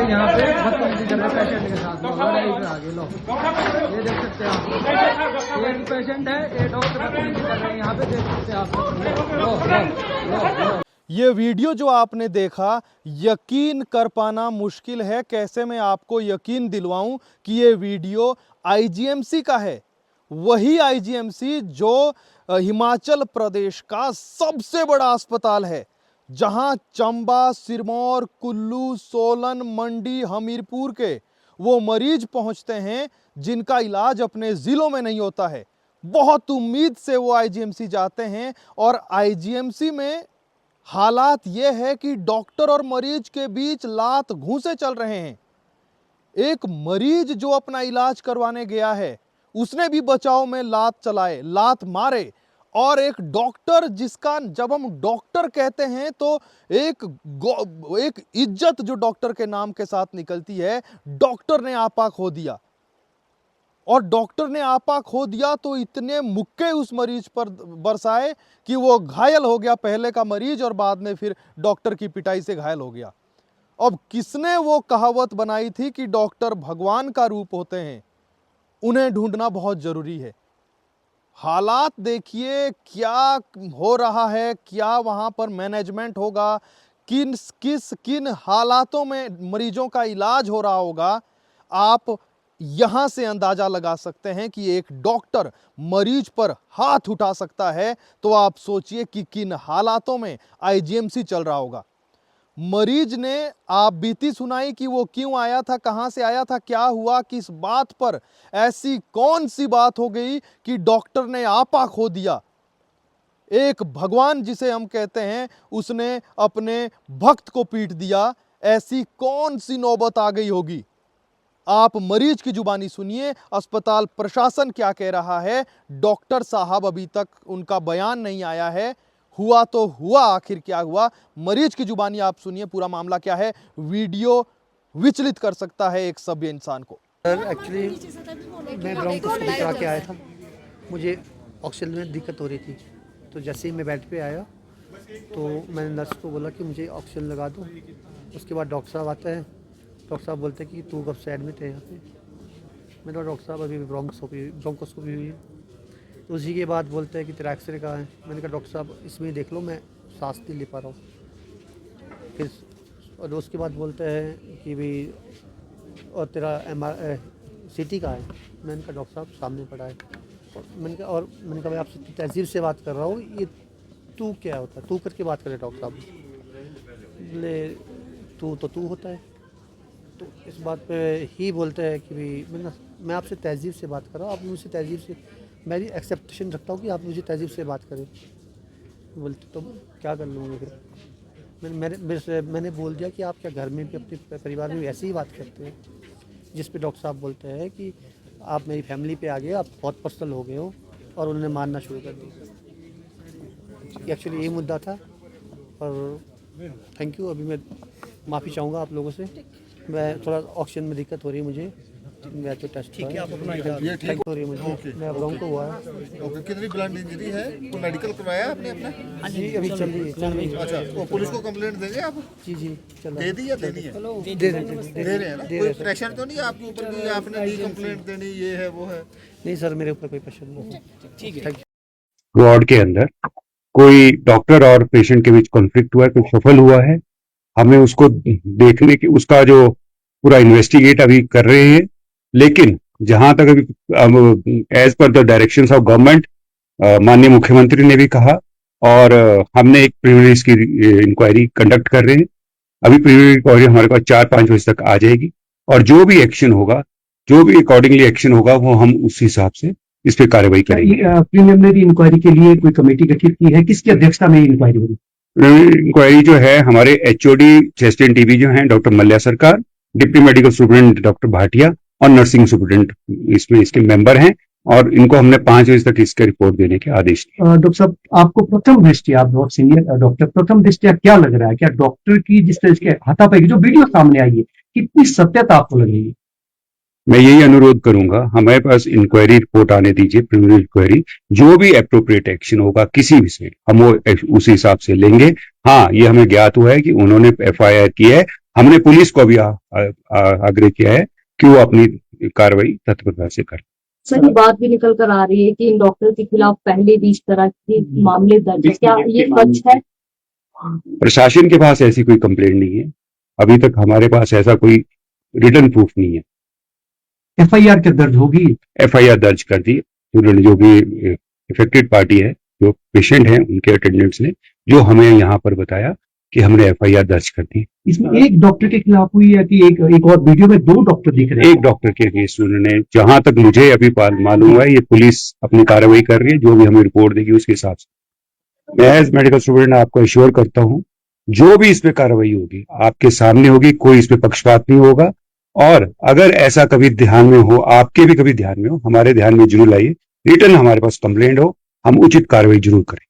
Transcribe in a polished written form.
यहाँ पे बदतमीजी कर रहे पेशेंट के साथ आगे लो, ये देख सकते हैं आप, ये पेशेंट है, ये डॉक्टर बदतमीजी कर रहे हैं यहाँ पे, देख सकते हैं आप। लो। ये वीडियो जो आपने देखा, यकीन कर पाना मुश्किल है कैसे मैं आपको यकीन दिलवाऊं कि ये वीडियो आईजीएमसी का है। वही आईजीएमसी जो हिमाचल प्रदेश का सबसे बड़ा अस्पताल है, जहां चंबा, सिरमौर, कुल्लू, सोलन, मंडी, हमीरपुर के वो मरीज पहुंचते हैं जिनका इलाज अपने जिलों में नहीं होता है। बहुत उम्मीद से वो आईजीएमसी जाते हैं और आईजीएमसी में हालात ये है कि डॉक्टर और मरीज के बीच लात घूंसे चल रहे हैं। एक मरीज जो अपना इलाज करवाने गया है, उसने भी बचाव में लात चलाए, लात मारे, और एक डॉक्टर जिसका, जब हम डॉक्टर कहते हैं तो एक इज्जत जो डॉक्टर के नाम के साथ निकलती है, डॉक्टर ने आपा खो दिया। और डॉक्टर ने आपा खो दिया तो इतने मुक्के उस मरीज पर बरसाए कि वो घायल हो गया, पहले का मरीज, और बाद में फिर डॉक्टर की पिटाई से घायल हो गया। अब किसने वो कहावत बनाई थी कि डॉक्टर भगवान का रूप होते हैं, उन्हें ढूंढना बहुत जरूरी है। हालात देखिए क्या हो रहा है, क्या वहां पर मैनेजमेंट होगा, किन हालातों में मरीजों का इलाज हो रहा होगा, आप यहां से अंदाजा लगा सकते हैं कि एक डॉक्टर मरीज पर हाथ उठा सकता है तो आप सोचिए कि किन हालातों में आईजीएमसी चल रहा होगा। मरीज ने आप बीती सुनाई कि वो क्यों आया था, कहां से आया था, क्या हुआ, किस बात पर, ऐसी कौन सी बात हो गई कि डॉक्टर ने आपा खो दिया। एक भगवान जिसे हम कहते हैं, उसने अपने भक्त को पीट दिया। ऐसी कौन सी नौबत आ गई होगी। आप मरीज की जुबानी सुनिए, अस्पताल प्रशासन क्या कह रहा है। डॉक्टर साहब अभी तक उनका बयान नहीं आया है। हुआ तो हुआ, आखिर क्या हुआ, मरीज की जुबानी आप सुनिए, पूरा मामला क्या है। वीडियो विचलित कर सकता है एक सभ्य इंसान को। सर एक्चुअली मैं ब्रोंकोस्कोपी करा के आया था, मुझे ऑक्सीजन में दिक्कत हो रही थी। तो जैसे ही मैं बेड पे आया तो मैंने नर्स को बोला कि मुझे ऑक्सीजन लगा दो। उसके बाद डॉक्टर साहब आते हैं, डॉक्टर साहब बोलते हैं कि तू कब से एडमिट है यहाँ पे। मैंने कहा डॉक्टर साहब अभी ब्रोंकोस्कोपी हुई है। तो उसी के बाद बोलते हैं कि तेरा एक्सरे कहाँ है। मैंने कहा डॉक्टर साहब इसमें देख लो, मैं सांस नहीं ले पा रहा हूँ। फिर और उसके बाद बोलते हैं कि भाई और तेरा CT कहाँ है। मैंने कहा डॉक्टर साहब सामने पड़ा है। और मैंने कहा मैं आपसे तहजीब से बात कर रहा हूँ, ये तू क्या होता है, तू करके बात करे डॉक्टर साहब। बोले तू तो तू होता है। तो इस बात पे ही बोलते हैं कि भाई मैं आपसे तहजीब से बात कर रहा हूँ, आप मुझसे तहजीब से, मेरी एक्सेप्टेशन रखता हूँ कि आप मुझे तहजीब से बात करें। बोलते तो क्या कर लूँगा फिर। मैंने बोल दिया कि आप क्या घर में भी अपने परिवार में भी ऐसे ही बात करते हैं। जिस पे डॉक्टर साहब बोलते हैं कि आप मेरी फैमिली पे आ गए, आप बहुत पर्सनल हो गए हो, और उन्होंने मारना शुरू कर दिया। एक्चुअली यही मुद्दा था। और थैंक यू। अभी मैं माफ़ी चाहूँगा आप लोगों से, मैं थोड़ा ऑक्सीजन में दिक्कत हो रही है मुझे। मैं तो टेस्ट ठीक है, आप अपना ये ठीक हो रही है मुझे। मैं ब्रोंको हुआ है। ओके, कितनी ब्लड इंजरी है, तो मेडिकल करवाया आपने अपना? जी अभी चल रही है। अच्छा, तो पुलिस को कंप्लेंट देंगे आप? जी चल दे दी या देनी है? दे रहे हैं ना? कोई प्रेशर तो नहीं आपके ऊपर कि आपने नहीं कंप्लेंट देनी, ये है वो है? नहीं सर, मेरे ऊपर कोई प्रेशर नहीं। ठीक है। वार्ड के अंदर कोई डॉक्टर और पेशेंट के बीच कॉन्फ्लिक्ट हुआ है, कोई सफल हुआ है, हमें उसको देखने की, उसका जो पूरा इन्वेस्टिगेट अभी कर रहे हैं। लेकिन जहां तक अभी as per the directions of government, माननीय मुख्यमंत्री ने भी कहा, और हमने एक प्रिलिमिनरी की इंक्वायरी कंडक्ट कर रहे हैं। अभी प्रिलिमिनरी इंक्वायरी हमारे पास 4-5 बजे तक आ जाएगी, और जो भी एक्शन होगा, जो भी अकॉर्डिंगली एक्शन होगा, वो हम उस हिसाब से इस पे कार्रवाई करेंगे। प्रिलिमिनरी इंक्वायरी के लिए कोई कमेटी गठित की है, किसकी अध्यक्षता में इंक्वायरी होगी? इंक्वायरी जो है, हमारे HOD चेस्ट एंड TB जो हैं डॉक्टर मल्ल्या सरकार, deputy medical superintendent doctor Bhatia और नर्सिंग सुपरिटेंडेंट इसमें इसके मेंबर हैं, और इनको हमने 5 बजे तक इसका रिपोर्ट देने के आदेश दिए। डॉक्टर साहब, आपको प्रथम दृष्टिया, आप बहुत सीनियर डॉक्टर, प्रथम दृष्टिया क्या लग रहा है, क्या डॉक्टर की जिस तरह के हाथापाई की जो वीडियो सामने आई है, कितनी सत्यता आपको लग रही है? मैं यही अनुरोध करूंगा, हमारे पास इंक्वायरी रिपोर्ट आने दीजिए, प्रिलिमिनरी इंक्वायरी, जो भी एप्रोप्रिएट एक्शन होगा किसी भी से, हम वो उस हिसाब से लेंगे। हाँ, ये हमें ज्ञात हुआ है कि उन्होंने FIR की है, हमने पुलिस को भी आग्रह किया है कि वो अपनी कार्रवाई तत्परता से करे। सर, ये बात भी निकल कर आ रही है कि इन डॉक्टर के खिलाफ पहले भी इस तरह के मामले दर्ज है, क्या ये सच है? प्रशासन के पास ऐसी कोई कंप्लेंट नहीं है, अभी तक हमारे पास ऐसा कोई रिटन प्रूफ नहीं है। FIR क्या दर्ज होगी? FIR दर्ज कर दी, उन्होंने जो भी इफेक्टेड पार्टी है, जो पेशेंट हैं, उनके अटेंडेंट्स ने जो हमें यहाँ पर बताया कि हमने FIR दर्ज कर दी। इसमें एक डॉक्टर के खिलाफ हुई है कि एक और वीडियो में 2 डॉक्टर दिख रहे हैं? एक डॉक्टर के केस उन्होंने, जहां तक मुझे अभी मालूम हुआ है, ये पुलिस अपनी कार्रवाई कर रही है, जो भी हमें रिपोर्ट देगी उसके हिसाब से। मैं एज मेडिकल स्टूडेंट आपको एश्योर करता हूं, जो भी इस पे कार्रवाई होगी आपके सामने होगी, कोई इस पे पक्षपात नहीं होगा। और अगर ऐसा कभी ध्यान में हो, आपके भी कभी ध्यान में हो, हमारे ध्यान में जरूर लाइए, रिटर्न हमारे पास कंप्लेंट हो, हम उचित कार्रवाई जरूर करें।